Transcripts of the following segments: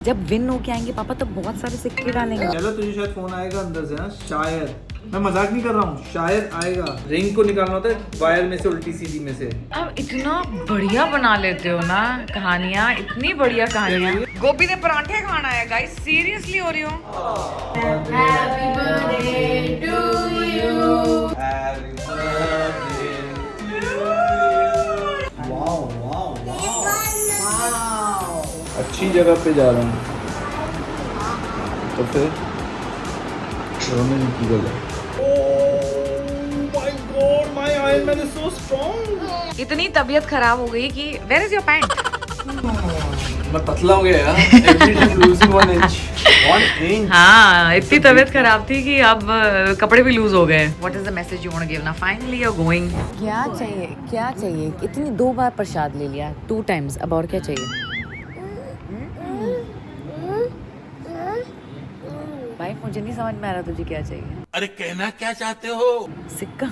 जब विन होके आएंगे पापा तो बहुत सारे सिक्के डालेंगे। चलो तुझे शायद फोन आएगा अंदर से। हाँ शायद, मैं मजाक नहीं कर रहा हूँ, शायद आएगा। रिंग को निकालना होता है वायर में से, उल्टी सीधी में से। अब इतना बढ़िया बना लेते हो ना कहानियाँ, इतनी बढ़िया कहानियाँ। गोभी ने पराठे खाना है गाइस, सीरियसली हो रही हो। Happy birthday to you. अच्छी जगह पे जा रहा हूँ तो फिर रोने की गल है। इतनी तबीयत खराब हो गई कि वेयर इज योर पैंट। मैं पतला हो गया यार। Every day losing 1 inch. 1 inch. हाँ, इतनी तबीयत खराब थी कि अब कपड़े भी लूज हो गए। What is the message you want to give now? Finally you're going. क्या चाहिए? क्या चाहिए? इतनी 2 बार प्रसाद ले लिया, 2 times। अब और क्या चाहिए? भाई मुझे नहीं समझ में आ रहा तुझे क्या चाहिए। अरे कहना क्या चाहते हो? सिक्का।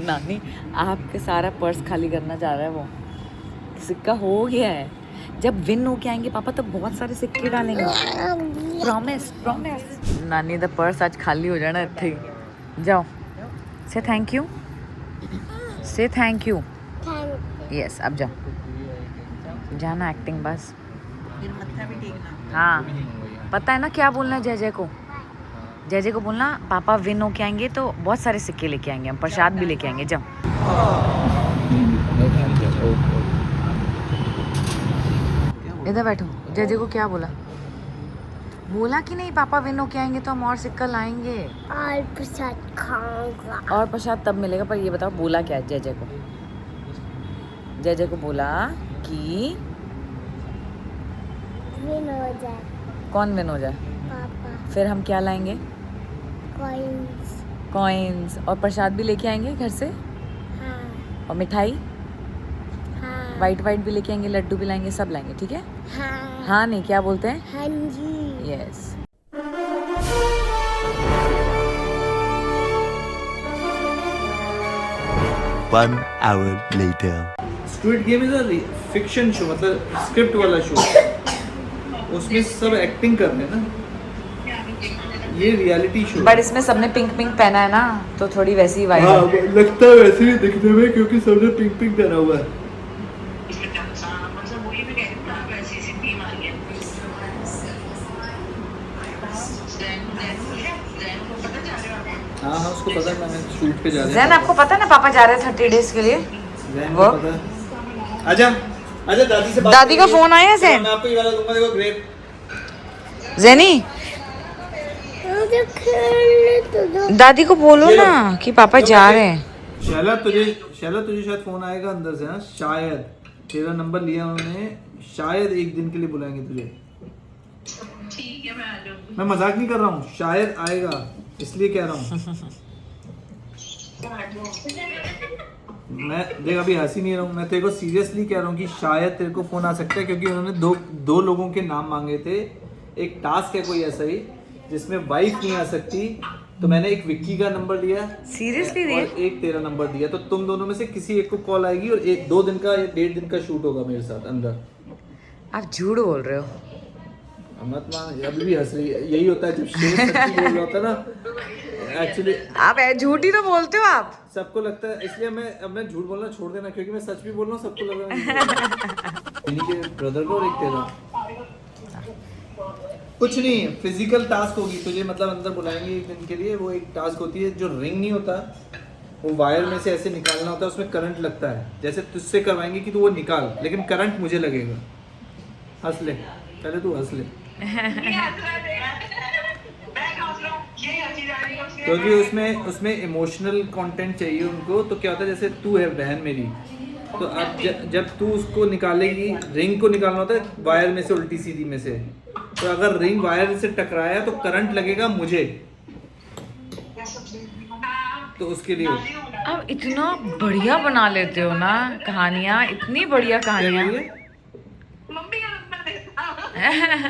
नानी आपके सारा पर्स खाली करना चाह रहा है वो। सिक्का हो गया है। जब विन होके आएंगे पापा तो बहुत सारे सिक्के डालेंगे। Promise promise. नानी दा पर्स आज खाली हो जाना इत्थे ही। जाओ से थैंक यू, से थैंक यू। यस अब जाओ, जाना एक्टिंग बस। हाँ पता है ना क्या बोलना है जय जय को। जय जय को बोलना पापा विन होके आएंगे तो बहुत सारे सिक्के लेके आएंगे, हम प्रसाद भी लेके आएंगे। जाओ इधर बैठो। जय जय को क्या बोला? बोला कि नहीं पापा विन होके आएंगे तो हम और सिक्का लाएंगे और प्रसाद खाऊंगा। और प्रसाद तब मिलेगा। पर ये बताओ बोला क्या है जय जय को? जय जय को बोला कि विन हो जाए कौन विन हो जाए? पापा। फिर हम क्या लाएंगे? कॉइन्स। कॉइन्स और प्रसाद भी लेके आएंगे घर से। हाँ और मिठाई हाँ वाइट वाइट भी लेके आएंगे, लड्डू भी लाएंगे, सब लाएंगे। ठीक है? हाँ हाँ नहीं क्या बोलते हैं? हाँ जी। Yes. One hour later. Squid game is a fiction show, मतलब स्क्रिप्ट वाला शो। उसमें सब एक्टिंग कर रहे हैं ना, ये रियलिटी शो। बट इसमें सबने पिंक पिंक पहना है ना तो थोड़ी वैसी ही वाइब हाँ है। लगता है वैसे ही दिखने में, क्योंकि सबने पिंक पिंक पहना हुआ है। हाँ हाँ उसको पता है, मैंने शूट पे जा रहे हैं। जैन आपको पता है ना पापा जा रहे हैं 30 डेज के लिए। जैन को पता है। आजा आजा, दादी से बात दादी का करेंगे। फोन आया है जैन? मैं आपको ये वाला दूंगा, देखो ग्रेप। जैनी मुझे खेलने तो दो। दादी को बोलो ये लो। ना कि पापा जा रहे हैं। शैला तुझे शायद फोन आएगा अंदर से। हाँ शायद तेरा नंबर लिया उन्होंने, शायद एक दिन के लिए बुलाएंगे तुझे। ठीक है मैं आ जाऊंगी। मैं मजाक नहीं कर रहा हूँ, शायद आएगा इसलिए कह रहा हूँ। मैं देख अभी हंसी नहीं रहा हूँ, मैं तेरे को सीरियसली कह रहा हूँ कि शायद तेरे को फोन आ सकता है, क्योंकि उन्होंने दो लोगों के नाम मांगे थे। एक टास्क है कोई ऐसा ही जिसमें वाइफ नहीं आ सकती, तो मैंने एक विक्की का नंबर लिया। सीरियसली और एक तेरा नंबर दिया, तो तुम दोनों में से किसी एक को कॉल आएगी और 2 दिन का या 1.5 दिन का शूट होगा मेरे साथ अंदर। आप झूठ बोल रहे हो। मत मान, अभी भी हंस रही है। यही होता है जब शेर सच्ची बोल रहा होता है ना। एक्चुअली आप झूठ ही तो बोलते हो आप। सबको लगता है, इसलिए मैं झूठ बोलना छोड़ देना, क्योंकि मैं सच भी बोल रहा हूँ, सबको लग रहा है इन्हीं के ब्रदर को और एक तेरा। कुछ नहीं, फिजिकल टास्क होगी तुझे, मतलब अंदर बुलाएंगे एक दिन के लिए। वो एक टास्क होती है, जो रिंग नहीं होता, वो वायर में से ऐसे निकालना होता है, उसमें करंट लगता है। जैसे तुझसे करवाएंगे कि तू वो निकाल, लेकिन करंट मुझे लगेगा। हंस ले पहले, तू हंस ले। क्योंकि उसमें इमोशनल कंटेंट चाहिए उनको। तो क्या होता है, जैसे तू है बहन मेरी, तो अब जब तू उसको निकालेगी, रिंग को निकालना होता है वायर में से, उल्टी सीधी में से। तो अगर रिंग वायर से टकराया तो करंट लगेगा मुझे, तो उसके लिए। अब इतना बढ़िया बना लेते हो ना कहानियाँ, इतनी बढ़िया कहानियाँ।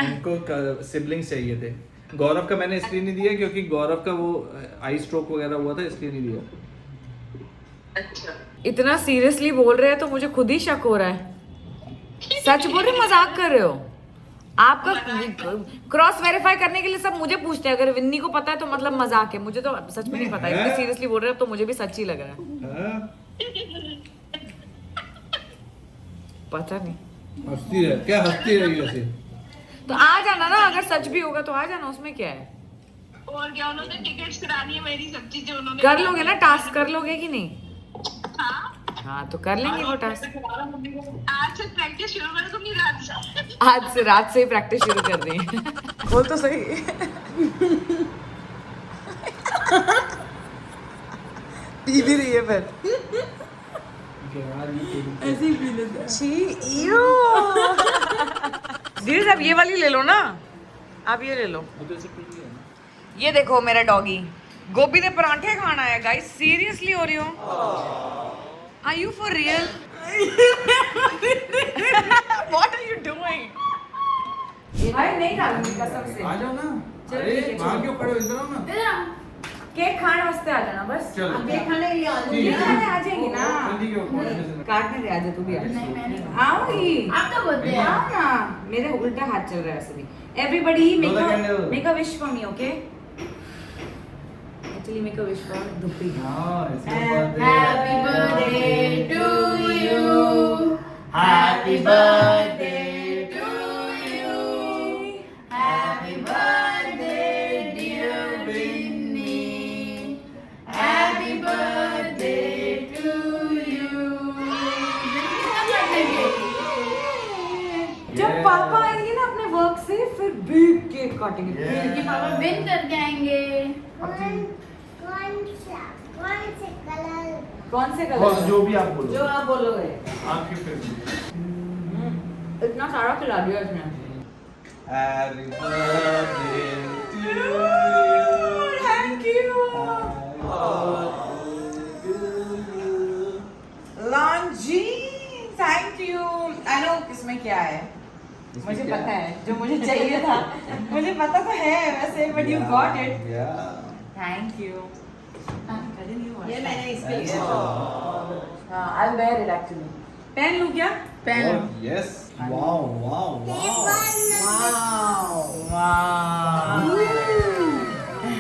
उनको सिबलिंग्स चाहिए थे। गौरव का मैंने इसलिए नहीं दिया क्योंकि गौरव का वो आई स्ट्रोक वगैरह हुआ था, इसलिए नहीं दिया। अच्छा इतना सीरियसली बोल रहे हैं तो मुझे खुद ही शक हो रहा है। सच बोल रहे मजाक कर रहे हो? आपका क्रॉस वेरीफाई करने के लिए सब मुझे पूछते हैं, अगर विन्नी को पता है तो मतलब मजाक है, मुझे तो सच में नहीं पता है। इतने सीरियसली बोल रहे हो अब तो मुझे भी सच ही लग रहा है। हाँ? पता नहीं, हंसती रह, क्या हंसती रही वैसे? तो आ जाना ना, अगर सच भी होगा तो आ जाना, उसमें क्या है। और क्या, उन्होंने टिकट्स करानी है मेरी, सब चीजें उन्होंने कर लोगे ना टास्क, कर लोगे कि नहीं? हाँ, हाँ तो कर लेंगे वो टास्क। आज से प्रैक्टिस शुरू कर दूंगी रात से। आज से रात से ही प्रैक्टिस शुरू कर दें। बोल तो सही। पी भी रही है फिर। ऐसे ही पी लेता है। छी, इयो। धीरे से आप ये वाली ले लो ना, आप ये ले लो। ये देखो मेरा डॉगी गोभी दे परांठे खाना है गाइस, सीरियसली हो रही हो? Are you for real? What are you doing? भाई नहीं खाऊंगी कसम से। आ जाओ ना। चलो अरे ठीक है, वहाँ चलो। क्यों खड़े हो, इधर आओ ना। केक खाने वास्ते आ जाना बस। चलो। अब केक खाने के लिए आ ठीक है, जाओ। ठीक है। आ जाएंगी ना। चल ठीक है, वो कॉलेज में से- काटने दे, आजा तू भी आ। नहीं, मैं नहीं। आओगी। आपका बर्थडे है। आओ ना, मेरे उल्टा हाथ चल रहा है वैसे भी। Everybody make a wish for me, okay? Actually make a wish for Dupi. हाँ, इसका Happy birthday to you. Happy birthday to you. Happy birthday dear Vinny. Happy birthday to you. जब पापा आएंगे ना अपने वर्क से फिर बिग केक काटेंगे। क्योंकि पापा विन करके आएंगे। कौन से बस कलर? जो भी आप बोलो। जो आप बोलोगे। आपकी फेवरेट। इतना सारा खिला दिया इसने। Happy birthday to you. Thank you. लॉन्जी, thank you. I know किसमें क्या है, मुझे क्या पता है जो मुझे चाहिए था। मुझे पता तो है वैसे, but you got it. Thank you. ये मैंने इसके लिए हाँ, I'll wear it actually. पहन लूँ क्या? Yes. Wow, wow, wow.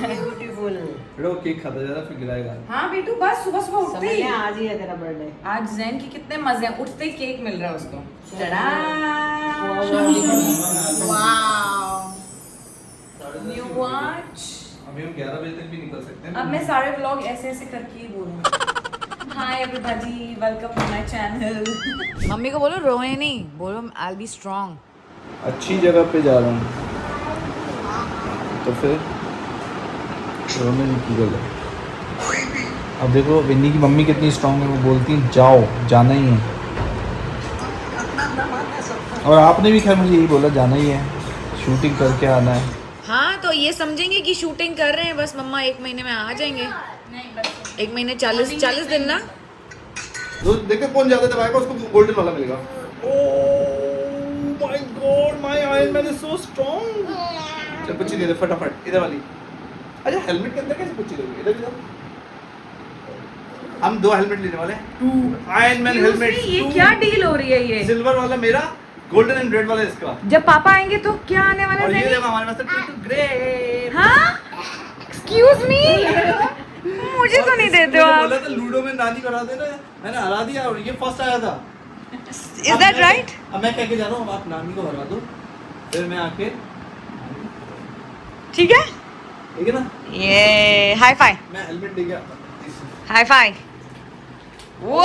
Beautiful. बेटा केक खाता जा रहा फिर गिराएगा। हाँ बेटू, बस सुबह सुबह उठते ही। आज ही है तेरा बर्थडे। आज जैन की कितने मजे हैं, उठते ही केक मिल रहा है उसको। New watch. अभी हम 11 बजे तक भी निकल सकते हैं। अब मैं सारे व्लॉग ऐसे ऐसे करके ही बोलूँगी। Hi everybody, welcome to my channel. Mummy को बोलो रोए नहीं, बोलो आई विल बी स्ट्रांग। अच्छी जगह पे जा रहा हूँ तो फिर रोने की गल है। अब देखो विन्नी की मम्मी कितनी स्ट्रांग है, वो बोलती है जाओ, जाना ही है। और आपने भी खैर मुझे यही बोला, जाना ही है, शूटिंग करके आना है। हाँ तो ये समझेंगे कि शूटिंग कर रहे हैं बस, मम्मा 1 महीने में आ जाएंगे। 1 महीने 40 दिन ना। तो देखो कौन ज्यादा दबाएगा उसको गोल्डन वाला मिलेगा। Oh my God, my iron man is so strong. चल पुच्ची दे दे फटाफट, इधर वाली। अच्छा हेलमेट के अंदर कैसे पुच्ची दोगे? इधर इधर। हम 2 हेलमेट लेने वाले हैं, 2 आयरन मैन हेलमेट्स। ये क्या डील हो रही है ये? सिल्वर वाला मेरा, गोल्डन एंड रेड वाला इसका। जब पापा आएंगे तो क्या आने वाला और ये है? देखो हमारे पास ग्रे। हाँ? Excuse me? मुझे तो नहीं देते हो आप। बोला था लूडो में नानी करा देना, मैंने हरा दिया और ये फर्स्ट आया था। Is that right? अब मैं कह के जा रहा हूँ, आप नानी को हरा दो, फिर मैं आके, ठीक है? ठीक है ना? ये हाई फाई, मैं हेलमेट ले गया। Hi fi. वो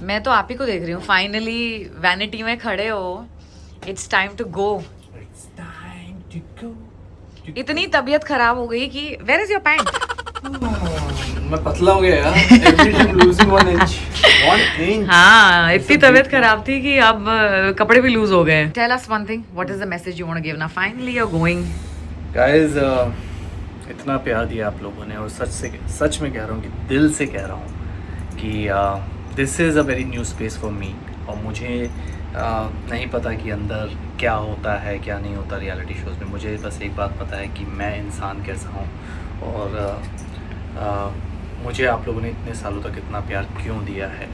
मैं तो आप ही को देख रही हूँ, फाइनली वैनिटी में खड़े हो। It's time to go. It's time to go. इतनी तबीयत खराब हो गई कि वेयर इज योर पैंट? मैं पतला हो गया यार। Every day I'm losing 1 inch. 1 inch. हाँ, इतनी तबीयत खराब थी कि अब कपड़े भी लूज हो गए। Tell us one thing, what is the message you want to give now? Finally you are going. Guys, इतना प्यार दिया आप लोगों ने, और सच में कह रहा हूँ कि दिल से कह रहा हूँ कि this is a very new space for me. और मुझे नहीं पता कि अंदर क्या होता है क्या नहीं होता रियलिटी शोज़ में। मुझे बस एक बात पता है कि मैं इंसान कैसा हूँ, और मुझे आप लोगों ने इतने सालों तक इतना प्यार क्यों दिया है।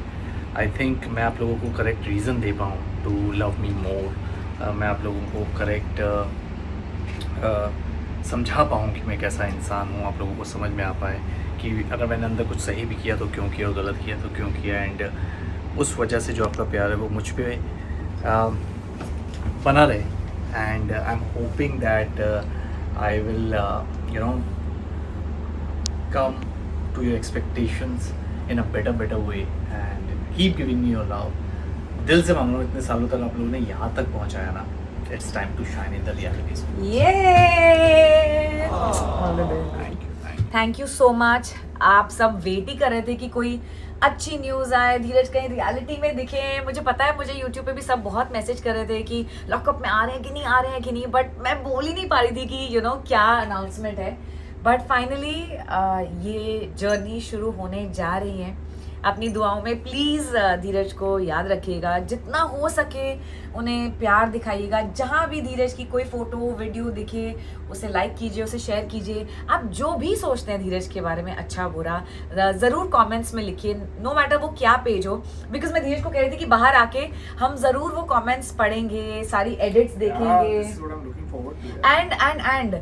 आई थिंक मैं आप लोगों को करेक्ट रीज़न दे पाऊँ टू लव मी मोर। मैं आप लोगों को करेक्ट समझा पाऊँ कि मैं कैसा इंसान हूँ, आप लोगों को समझ में आ पाए कि अगर मैंने अंदर कुछ सही भी किया तो क्यों किया और गलत किया तो क्यों किया। एंड उस वजह से जो आपका प्यार है वो मुझ पे बना रहे। And I am hoping that I will you know come to your expectations in a better way and keep giving me your love। दिल से मांग रहा हूँ, इतने सालों तक आप लोगों ने यहाँ तक पहुँचाया ना, it's time to shine in the reality। ये Thank you। Thank you so much. आप सब वेट ही कर रहे थे कि कोई अच्छी न्यूज़ आए, धीरज कहीं रियलिटी में दिखे। मुझे पता है, मुझे यूट्यूब पे भी सब बहुत मैसेज कर रहे थे कि लॉकअप में आ रहे हैं कि नहीं आ रहे हैं कि नहीं, बट मैं बोल ही नहीं पा रही थी कि यू नो क्या अनाउंसमेंट है। बट फाइनली ये जर्नी शुरू होने जा रही है। अपनी दुआओं में प्लीज़ धीरज को याद रखिएगा, जितना हो सके उन्हें प्यार दिखाइएगा। जहाँ भी धीरज की कोई फ़ोटो वीडियो दिखे उसे लाइक कीजिए, उसे शेयर कीजिए। आप जो भी सोचते हैं धीरज के बारे में, अच्छा बुरा, ज़रूर कमेंट्स में लिखिए, नो मैटर वो क्या पेज हो। बिकॉज मैं धीरज को कह रही थी कि बाहर आके हम ज़रूर वो कमेंट्स पढ़ेंगे, सारी एडिट्स देखेंगे। एंड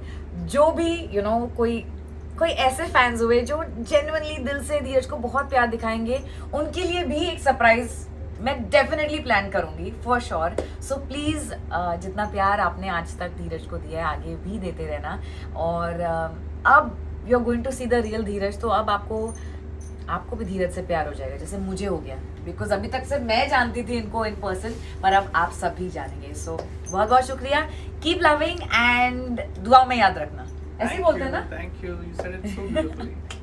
जो भी यू नो कोई ऐसे फैंस हुए जो जेन्युइनली दिल से धीरज को बहुत प्यार दिखाएंगे, उनके लिए भी एक सरप्राइज मैं डेफिनेटली प्लान करूंगी फॉर श्योर। सो प्लीज़ जितना प्यार आपने आज तक धीरज को दिया है आगे भी देते रहना। और अब you are going to see the real Dheeraj, तो अब आपको भी धीरज से प्यार हो जाएगा जैसे मुझे हो गया। बिकॉज अभी तक सिर्फ मैं जानती थी इनको इन पर्सन, पर अब आप सब भी जानेंगे। सो बहुत बहुत शुक्रिया। कीप लविंग एंड दुआओं में याद रखना, ऐसे ही बोलते हैं ना। Thank you, you said it so beautifully।